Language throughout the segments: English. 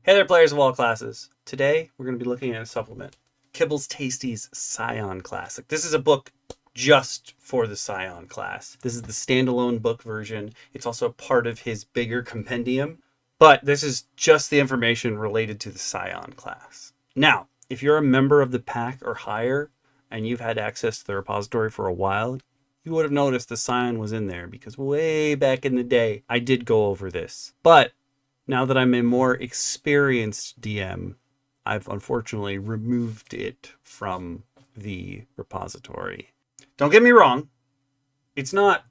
Hey there, players of all classes. Today, we're going to be looking at a supplement, KibblesTasty's Psion Classic. This is a book just for the Psion class. This is the standalone book version. It's also part of his bigger compendium, but this is just the information related to the Psion class. Now, if you're a member of the pack or higher, and you've had access to the repository for a while, you would have noticed the Psion was in there, because way back in the day, I did go over this. But now that I'm a more experienced DM, I've unfortunately removed it from the repository. Don't get me wrong, it's not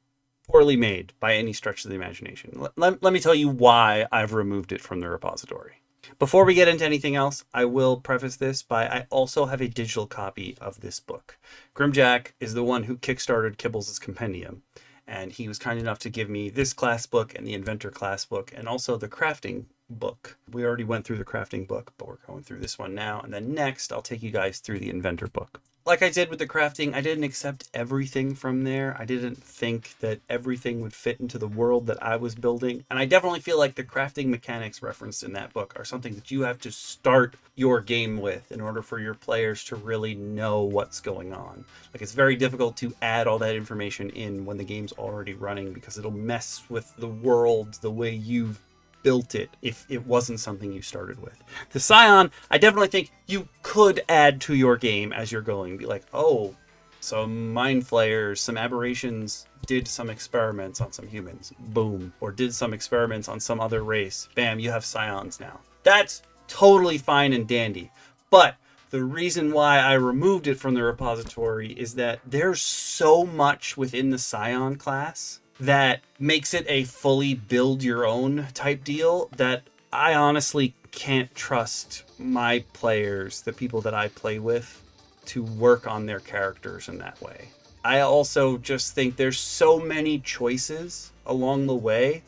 poorly made by any stretch of the imagination. Let me tell you why I've removed it from the repository. Before we get into anything else, I will preface this by I also have a digital copy of this book. Grimjack is the one who kickstarted Kibbles' compendium, and he was kind enough to give me this class book and the Inventor class book and also the crafting book. We already went through the crafting book, but we're going through this one now. And then next, I'll take you guys through the Inventor book. Like I did with the crafting, I didn't accept everything from there. I didn't think that everything would fit into the world that I was building. And I definitely feel like the crafting mechanics referenced in that book are something that you have to start your game with in order for your players to really know what's going on. Like, it's very difficult to add all that information in when the game's already running, because it'll mess with the world the way you've built it if it wasn't something you started with. The Psion, I definitely think you could add to your game as you're going. Be like, oh, some mind flayers, some aberrations did some experiments on some humans. Boom. Or did some experiments on some other race. Bam, you have Psions now. That's totally fine and dandy. But the reason why I removed it from the repository is that there's so much within the Psion class that makes it a fully build your own type deal that I honestly can't trust my players, the people that I play with, to work on their characters in that way. I also just think there's so many choices along the way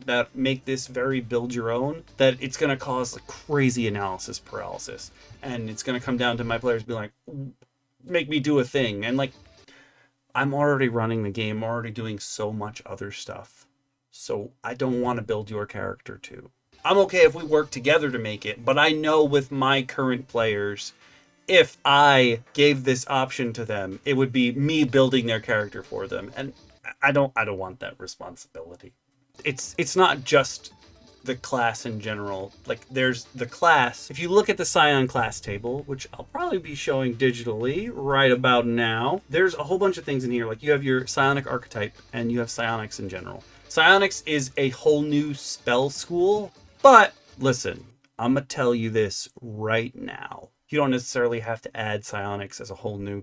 that make this very build your own that it's going to cause like crazy analysis paralysis. And it's going to come down to my players being like, make me do a thing. And like, I'm already running the game, already doing so much other stuff. So I don't want to build your character too. I'm okay if we work together to make it, but I know with my current players, if I gave this option to them, it would be me building their character for them. And I don't want that responsibility. It's not just the class in general. Like, there's the class. If you look at the Psion class table, which I'll probably be showing digitally right about now, there's a whole bunch of things in here. Like, you have your Psionic archetype and you have Psionics in general. Psionics is a whole new spell school, but listen, I'm gonna tell you this right now. You don't necessarily have to add Psionics as a whole new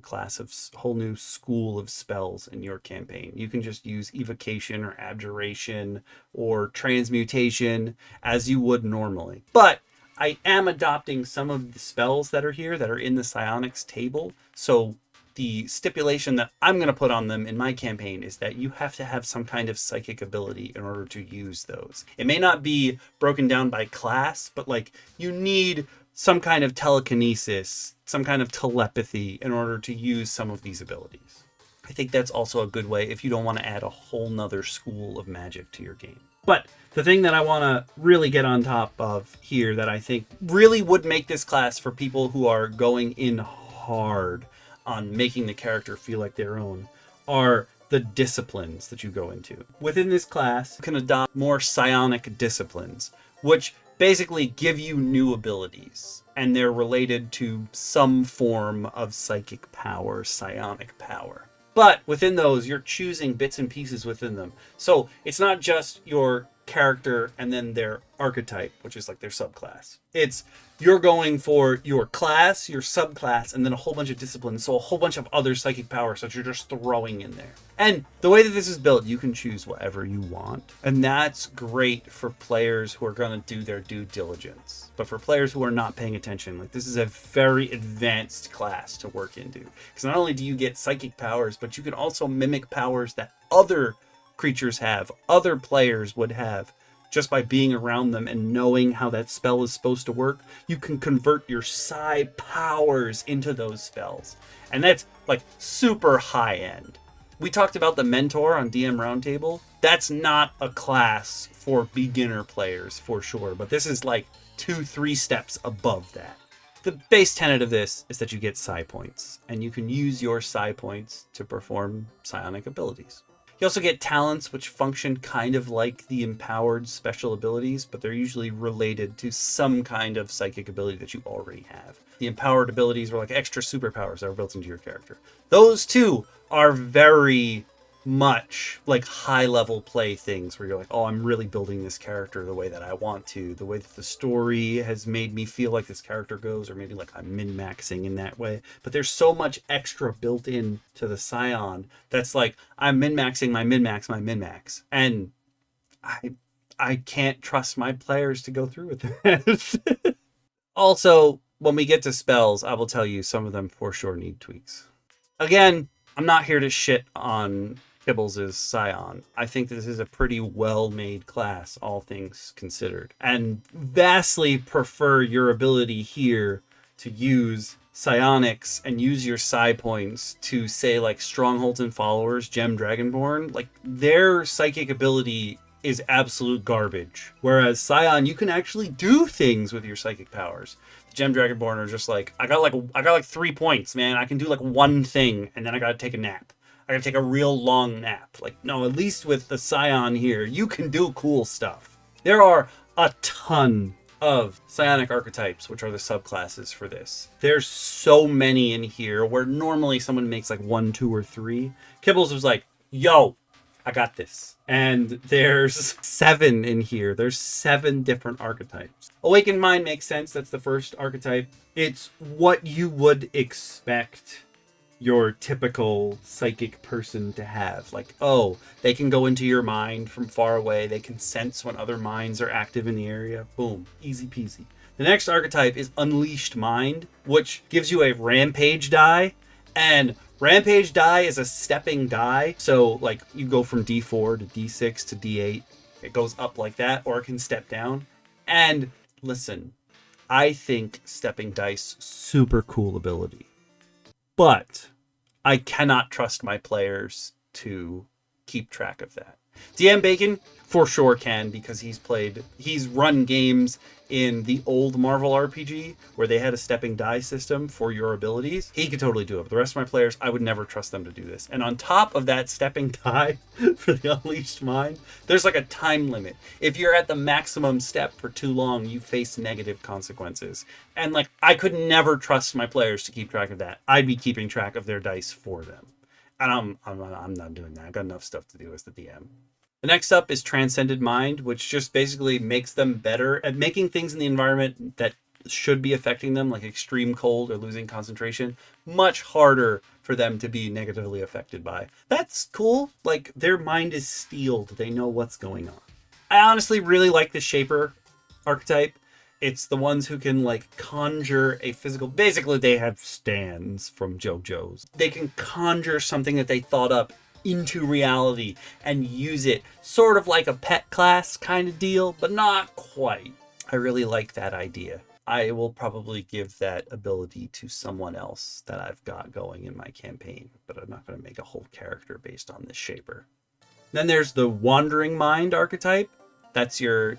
school of spells in your campaign. You can just use evocation or abjuration or transmutation as you would normally. But I am adopting some of the spells that are here that are in the Psionics table. So the stipulation that I'm going to put on them in my campaign is that you have to have some kind of psychic ability in order to use those. It may not be broken down by class, but like, you need some kind of telekinesis, some kind of telepathy in order to use some of these abilities. I think that's also a good way if you don't want to add a whole nother school of magic to your game. But the thing that I want to really get on top of here that I think really would make this class for people who are going in hard on making the character feel like their own are the disciplines that you go into. Within this class, you can adopt more psionic disciplines, which basically give you new abilities, and they're related to some form of psychic power, psionic power. But within those, you're choosing bits and pieces within them. So it's not just your character and then their archetype, which is like their subclass. It's you're going for your class, your subclass, and then a whole bunch of disciplines. So a whole bunch of other psychic powers that you're just throwing in there. And the way that this is built, you can choose whatever you want. And that's great for players who are going to do their due diligence. But for players who are not paying attention, like, this is a very advanced class to work into. Because not only do you get psychic powers, but you can also mimic powers that other creatures have, other players would have, just by being around them and knowing how that spell is supposed to work. You can convert your psi powers into those spells. And that's like super high end. We talked about the mentor on DM Roundtable. That's not a class for beginner players for sure, but this is like 2-3 steps above that. The base tenet of this is that you get psi points, and you can use your psi points to perform psionic abilities. You also get talents, which function kind of like the empowered special abilities, but they're usually related to some kind of psychic ability that you already have. The empowered abilities are like extra superpowers that are built into your character. Those two are very much like high-level play things where you're like, oh, I'm really building this character the way that I want to, the way that the story has made me feel like this character goes, or maybe like I'm min-maxing in that way. But there's so much extra built in to the Psion that's like, I'm min-maxing my min-max. And I can't trust my players to go through with that. Also, when we get to spells, I will tell you some of them for sure need tweaks. Again, I'm not here to shit on Kibbles' Psion. I think this is a pretty well-made class, all things considered, and vastly prefer your ability here to use psionics and use your psi points to, say, like Strongholds and Followers, Gem Dragonborn. Like, their psychic ability is absolute garbage, whereas Psion, you can actually do things with your psychic powers. The Gem Dragonborn are just like, I got like 3 points, man. I can do like one thing, and then I gotta take a nap. I gotta take a real long nap. Like, no, at least with the Psion here, you can do cool stuff. There are a ton of psionic archetypes, which are the subclasses for this. There's so many in here where normally someone makes like 1, 2, or 3. Kibbles was like, yo, I got this. And there's 7 in here. There's 7 different archetypes. Awakened Mind makes sense. That's the first archetype. It's what you would expect your typical psychic person to have. Like, oh, they can go into your mind from far away. They can sense when other minds are active in the area. Boom. Easy peasy. The next archetype is Unleashed Mind, which gives you a Rampage die. And Rampage die is a stepping die. So, like, you go from D4 to D6 to D8. It goes up like that, or it can step down. And listen, I think stepping dice, super cool ability. But I cannot trust my players to keep track of that. DM Bacon for sure can, because he's run games in the old Marvel RPG where they had a stepping die system for your abilities. He could totally do it. But the rest of my players, I would never trust them to do this. And on top of that stepping die for the Unleashed Mind, there's like a time limit. If you're at the maximum step for too long, you face negative consequences. And like, I could never trust my players to keep track of that. I'd be keeping track of their dice for them. And I'm not doing that. I've got enough stuff to do as the DM. The next up is Transcended Mind, which just basically makes them better at making things in the environment that should be affecting them, like extreme cold or losing concentration, much harder for them to be negatively affected by. That's cool. Like, their mind is steeled. They know what's going on. I honestly really like the Shaper archetype. It's the ones who can, like, conjure a physical... Basically, they have stands from JoJo's. They can conjure something that they thought up into reality and use it sort of like a pet class kind of deal, but not quite. I really like that idea. I will probably give that ability to someone else that I've got going in my campaign, but I'm not going to make a whole character based on this Shaper. Then there's the Wandering Mind archetype. That's your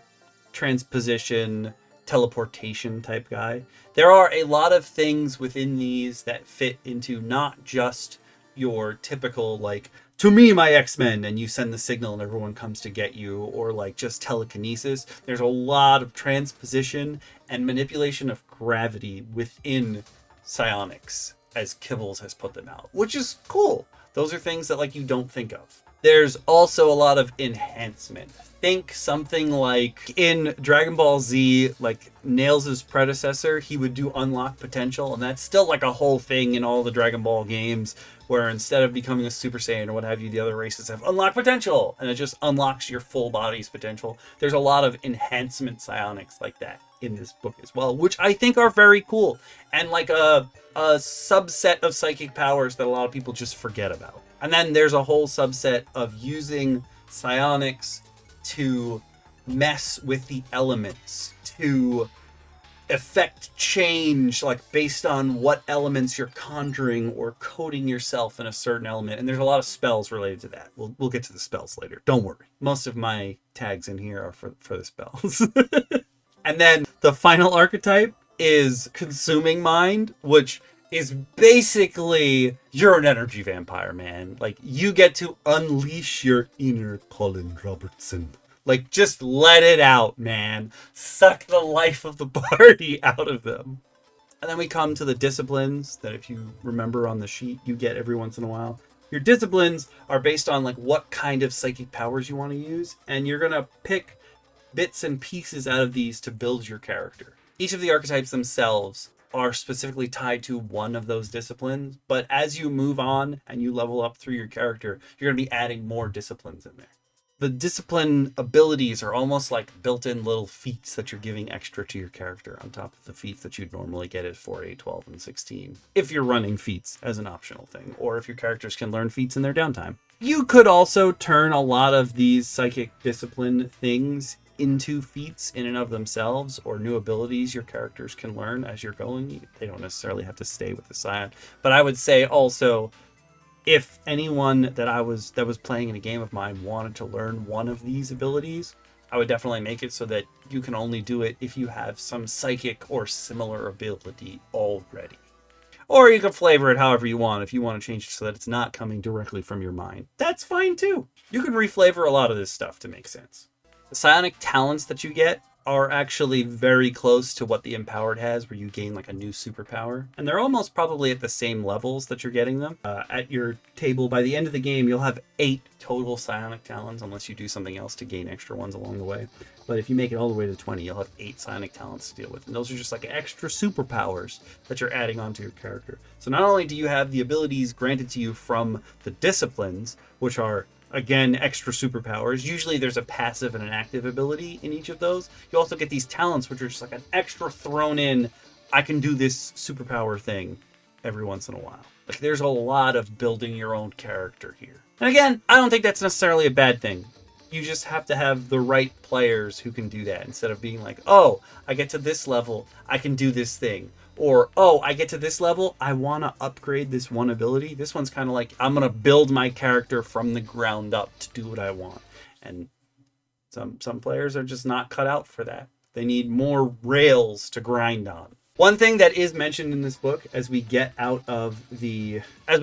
transposition, teleportation type guy. There are a lot of things within these that fit into not just your typical, like, to me, my X-Men, and you send the signal and everyone comes to get you, or like just telekinesis. There's a lot of transposition and manipulation of gravity within psionics, as Kibbles has put them out, which is cool. Those are things that like you don't think of. There's also a lot of enhancement. Think something like in Dragon Ball Z, like Nails' predecessor, he would do unlock potential, and that's still like a whole thing in all the Dragon Ball games, where instead of becoming a Super Saiyan or what have you, the other races have unlocked potential, and it just unlocks your full body's potential. There's a lot of enhancement psionics like that in this book as well, which I think are very cool, and like a subset of psychic powers that a lot of people just forget about. And then there's a whole subset of using psionics to mess with the elements, to affect change, like based on what elements you're conjuring or coding yourself in a certain element. And there's a lot of spells related to that. We'll get to the spells later. Don't worry. Most of my tags in here are for the spells. And then the final archetype is Consuming Mind, which is basically you're an energy vampire, man. Like, you get to unleash your inner Colin Robertson. Like, just let it out, man. Suck the life of the party out of them. And then we come to the disciplines that, if you remember on the sheet, you get every once in a while. Your disciplines are based on like what kind of psychic powers you want to use, and you're going to pick bits and pieces out of these to build your character. Each of the archetypes themselves are specifically tied to one of those disciplines, but as you move on and you level up through your character, you're going to be adding more disciplines in there. The discipline abilities are almost like built-in little feats that you're giving extra to your character on top of the feats that you'd normally get at 4, 8, 12, and 16. If you're running feats as an optional thing, or if your characters can learn feats in their downtime. You could also turn a lot of these psychic discipline things into feats in and of themselves, or new abilities your characters can learn as you're going. They don't necessarily have to stay with the Psion. But I would say also, if anyone that was playing in a game of mine wanted to learn one of these abilities, I would definitely make it so that you can only do it if you have some psychic or similar ability already. Or you can flavor it however you want. If you want to change it so that it's not coming directly from your mind, that's fine too. You can reflavor a lot of this stuff to make sense. The psionic talents that you get are actually very close to what the Empowered has, where you gain like a new superpower. And they're almost probably at the same levels that you're getting them. At your table, by the end of the game, you'll have 8 total psionic talents, unless you do something else to gain extra ones along the way. But if you make it all the way to 20, you'll have 8 psionic talents to deal with. And those are just like extra superpowers that you're adding onto your character. So not only do you have the abilities granted to you from the disciplines, which are, again, extra superpowers. Usually there's a passive and an active ability in each of those. You also get these talents, which are just like an extra thrown in, I can do this superpower thing every once in a while. Like, there's a lot of building your own character here. And again, I don't think that's necessarily a bad thing. You just have to have the right players who can do that, instead of being like, oh, I get to this level, I can do this thing. Or, oh, I get to this level, I want to upgrade this one ability. This one's kind of like, I'm going to build my character from the ground up to do what I want. And some players are just not cut out for that. They need more rails to grind on. One thing that is mentioned in this book, as we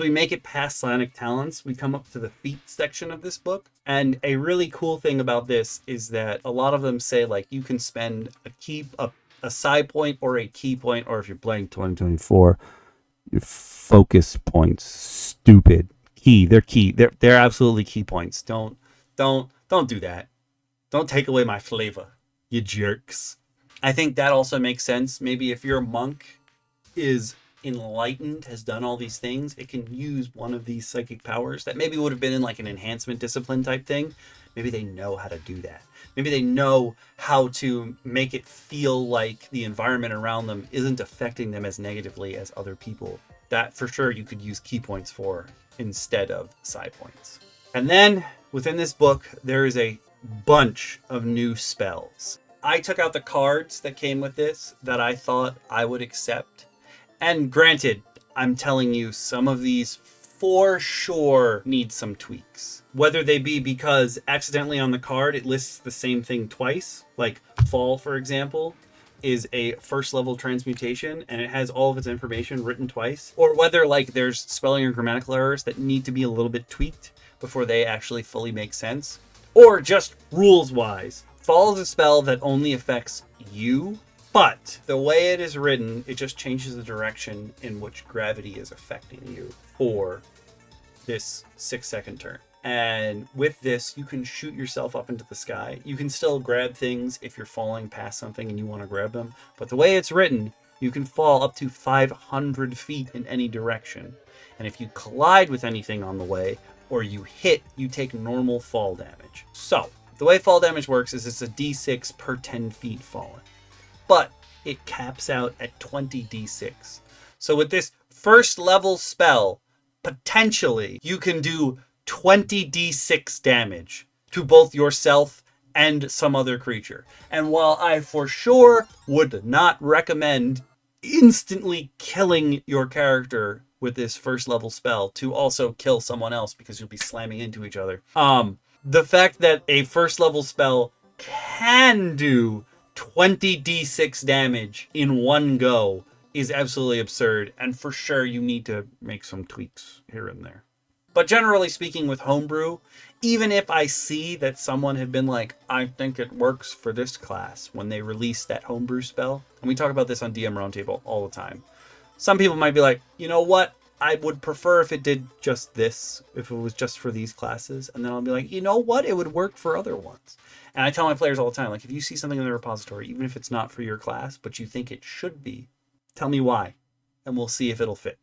make it past Psionic Talents, we come up to the Feats section of this book. And a really cool thing about this is that a lot of them say, like, you can spend a psi point or a key point, or if you're playing 2024, your focus points. Stupid. They're key. They're absolutely key points. Don't do that. Don't take away my flavor, you jerks. I think that also makes sense. Maybe if your monk is enlightened, has done all these things, it can use one of these psychic powers that maybe would have been in like an enhancement discipline type thing. Maybe they know how to do that. Maybe they know how to make it feel like the environment around them isn't affecting them as negatively as other people. That for sure you could use key points for instead of psi points. And then within this book, there is a bunch of new spells. I took out the cards that came with this that I thought I would accept. And granted, I'm telling you, some of these for sure need some tweaks. Whether they be because accidentally on the card it lists the same thing twice, like Fall, for example, is a first level transmutation and it has all of its information written twice, or whether like there's spelling or grammatical errors that need to be a little bit tweaked before they actually fully make sense, or just rules wise. Fall is a spell that only affects you, but the way it is written, it just changes the direction in which gravity is affecting you for this 6-second turn. And with this, you can shoot yourself up into the sky. You can still grab things if you're falling past something and you want to grab them. But the way it's written, you can fall up to 500 feet in any direction. And if you collide with anything on the way, or you hit, you take normal fall damage. So, the way fall damage works is it's a d6 per 10 feet fallen. But it caps out at 20 d6. So with this first level spell, potentially you can do 20 d6 damage to both yourself and some other creature. And while I for sure would not recommend instantly killing your character with this first level spell to also kill someone else because you'll be slamming into each other, the fact that a first level spell can do 20d6 damage in one go is absolutely absurd. And for sure, you need to make some tweaks here and there. But generally speaking, with homebrew, even if I see that someone had been like, I think it works for this class when they release that homebrew spell, and we talk about this on DM Roundtable all the time, some people might be like, you know what? I would prefer if it did just this, if it was just for these classes. And then I'll be like, you know what? It would work for other ones. And I tell my players all the time, like, if you see something in the repository, even if it's not for your class, but you think it should be, tell me why, and we'll see if it'll fit.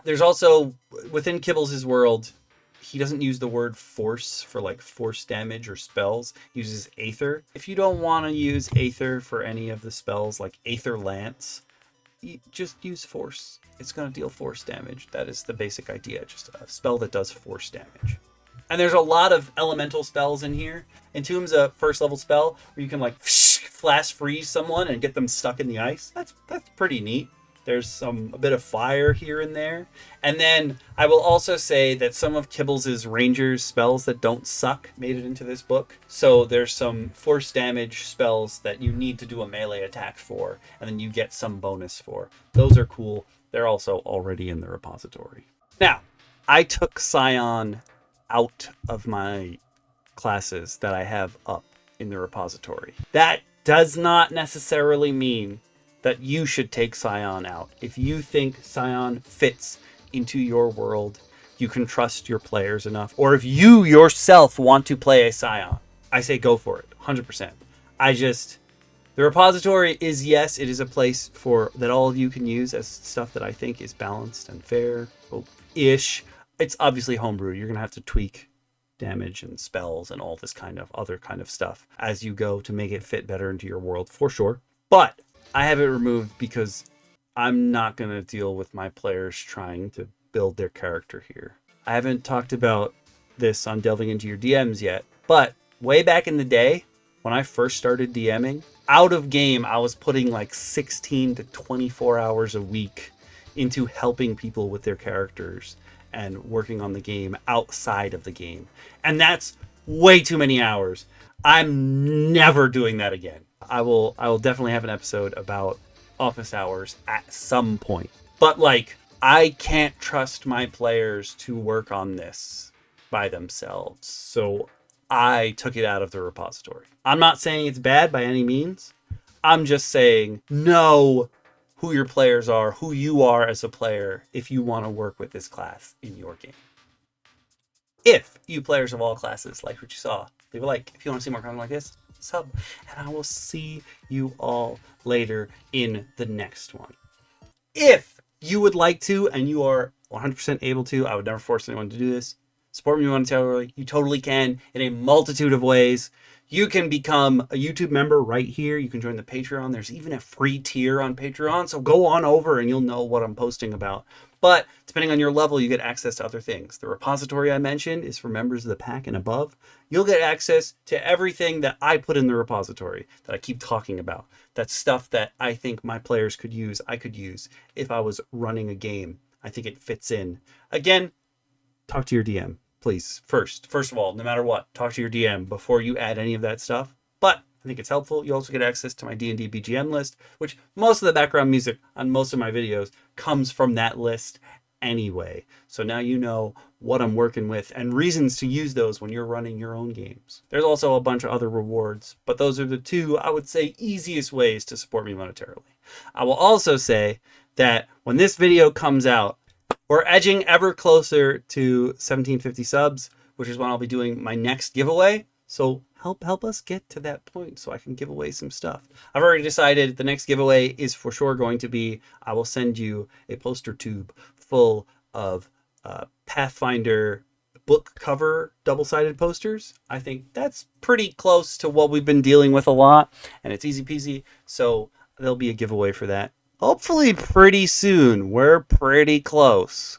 There's also, within Kibbles' world, he doesn't use the word force for like force damage or spells. He uses Aether. If you don't want to use Aether for any of the spells like Aether Lance, just use force. It's going to deal force damage. That is the basic idea. Just a spell that does force damage. And there's a lot of elemental spells in here. Entomb's a first level spell where you can like flash freeze someone and get them stuck in the ice. That's pretty neat. There's a bit of fire here and there. And then I will also say that some of Kibbles' Rangers spells that don't suck made it into this book. So there's some force damage spells that you need to do a melee attack for, and then you get some bonus for. Those are cool. They're also already in the repository. Now, I took Psion out of my classes that I have up in the repository. That does not necessarily mean that you should take Psion out. If you think Psion fits into your world, you can trust your players enough, or if you yourself want to play a Psion, I say go for it, 100%. The repository is, yes, it is a place for that all of you can use as stuff that I think is balanced and fair-ish. It's obviously homebrew. You're going to have to tweak damage and spells and all this kind of other kind of stuff as you go to make it fit better into your world, for sure. But I have it removed because I'm not going to deal with my players trying to build their character here. I haven't talked about this on Delving Into Your DMs yet, but way back in the day, when I first started DMing, out of game, I was putting like 16 to 24 hours a week into helping people with their characters and working on the game outside of the game. And that's way too many hours. I'm never doing that again. I will definitely have an episode about office hours at some point. But like, I can't trust my players to work on this by themselves. So I took it out of the repository. I'm not saying it's bad by any means. I'm just saying know who your players are, who you are as a player, if you want to work with this class in your game. If you players of all classes like what you saw, leave a like. If you want to see more content like this, sub. And I will see you all later in the next one. If you would like to, and you are 100% able to, I would never force anyone to do this, support me monetarily. You totally can in a multitude of ways. You can become a YouTube member right here. You can join the Patreon. There's even a free tier on Patreon. So go on over and you'll know what I'm posting about. But depending on your level, you get access to other things. The repository I mentioned is for members of the pack and above. You'll get access to everything that I put in the repository that I keep talking about. That's stuff that I think my players could use, I could use if I was running a game. I think it fits in. Again, talk to your DM. Please, first of all, no matter what, talk to your DM before you add any of that stuff. But I think it's helpful. You also get access to my D&D BGM list, which most of the background music on most of my videos comes from that list anyway. So now you know what I'm working with and reasons to use those when you're running your own games. There's also a bunch of other rewards, but those are the two, I would say, easiest ways to support me monetarily. I will also say that when this video comes out, we're edging ever closer to 1750 subs, which is when I'll be doing my next giveaway. So help us get to that point so I can give away some stuff. I've already decided the next giveaway is for sure going to be, I will send you a poster tube full of Pathfinder book cover double-sided posters. I think that's pretty close to what we've been dealing with a lot, and it's easy peasy. So there'll be a giveaway for that. Hopefully pretty soon. We're pretty close.